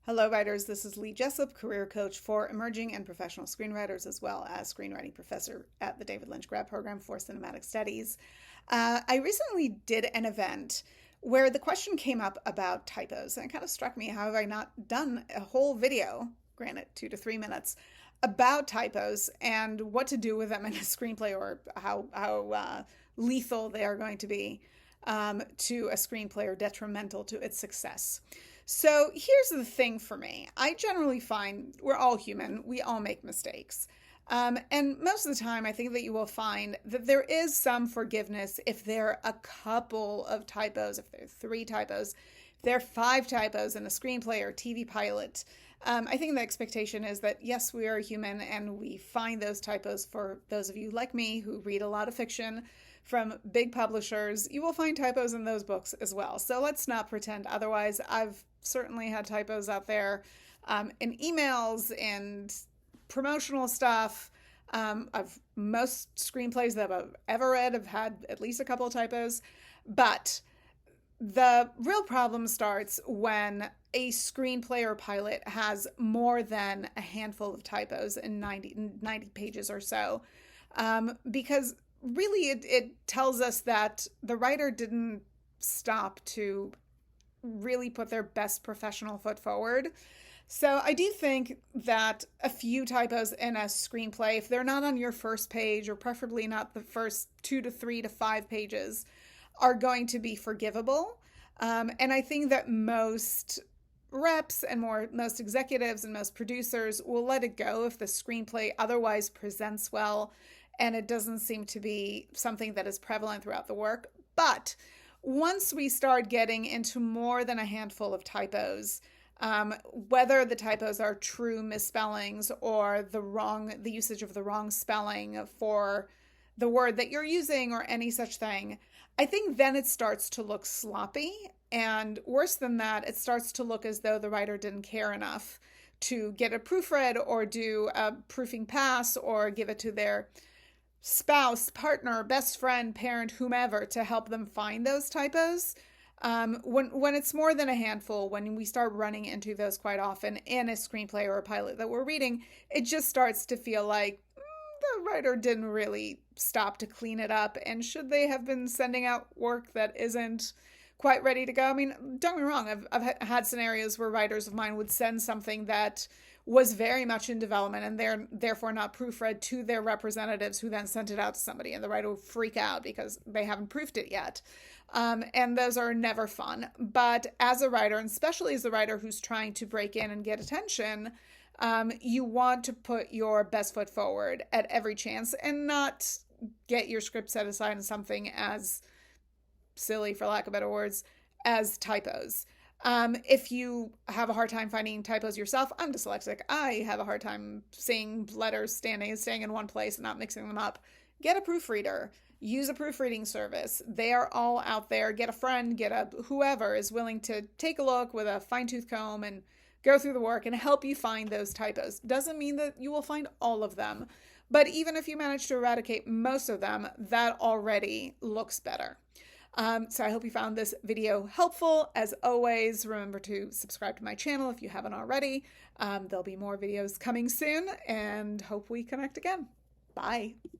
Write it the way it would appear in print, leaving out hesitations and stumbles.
Hello, writers. This is Lee Jessup, career coach for emerging and professional screenwriters, as well as screenwriting professor at the David Lynch Grad Program for Cinematic Studies. I recently did an event where the question came up about typos, and it kind of struck me, how have I not done a whole video, granted 2 to 3 minutes, about typos and what to do with them in a screenplay, or how lethal they are going to be to a screenplay or detrimental to its success. So here's the thing for me. I generally find we're all human. We all make mistakes. And most of the time, I think that you will find that there is some forgiveness if there are a couple of typos, if there are 3 typos, if there are 5 typos in a screenplay or TV pilot. I think the expectation is that, yes, we are human and we find those typos. For those of you like me who read a lot of fiction from big publishers, you will find typos in those books as well. So let's not pretend otherwise. I've certainly had typos out there in emails and promotional stuff. Most screenplays that I've ever read have had at least a couple of typos. But the real problem starts when a screenplay or pilot has more than a handful of typos in 90 pages or so. Because really it tells us that the writer didn't stop to really put their best professional foot forward. So I do think that a few typos in a screenplay, if they're not on your first page, or preferably not the first 2 to 3 to 5 pages, are going to be forgivable. And I think that most reps and most executives and most producers will let it go if the screenplay otherwise presents well and it doesn't seem to be something that is prevalent throughout the work. But once we start getting into more than a handful of typos, whether the typos are true misspellings or the usage of the wrong spelling for the word that you're using or any such thing, I think then it starts to look sloppy. And worse than that, it starts to look as though the writer didn't care enough to get it proofread or do a proofing pass or give it to their spouse, partner, best friend, parent, whomever to help them find those typos. When it's more than a handful, when we start running into those quite often in a screenplay or a pilot that we're reading, it just starts to feel like the writer didn't really stop to clean it up. And should they have been sending out work that isn't quite ready to go? I mean, don't get me wrong, I've had scenarios where writers of mine would send something that was very much in development and they're therefore not proofread to their representatives, who then sent it out to somebody, and the writer would freak out because they haven't proofed it yet. And those are never fun. But as a writer, and especially as a writer who's trying to break in and get attention, you want to put your best foot forward at every chance and not get your script set aside in something as silly, for lack of better words, as typos. If you have a hard time finding typos yourself, I'm dyslexic. I have a hard time seeing letters staying in one place and not mixing them up. Get a proofreader. Use a proofreading service. They are all out there. Get a friend, whoever is willing to take a look with a fine-tooth comb and go through the work and help you find those typos. Doesn't mean that you will find all of them, but even if you manage to eradicate most of them, that already looks better. So I hope you found this video helpful. As always, remember to subscribe to my channel if you haven't already. There'll be more videos coming soon, and hope we connect again. Bye.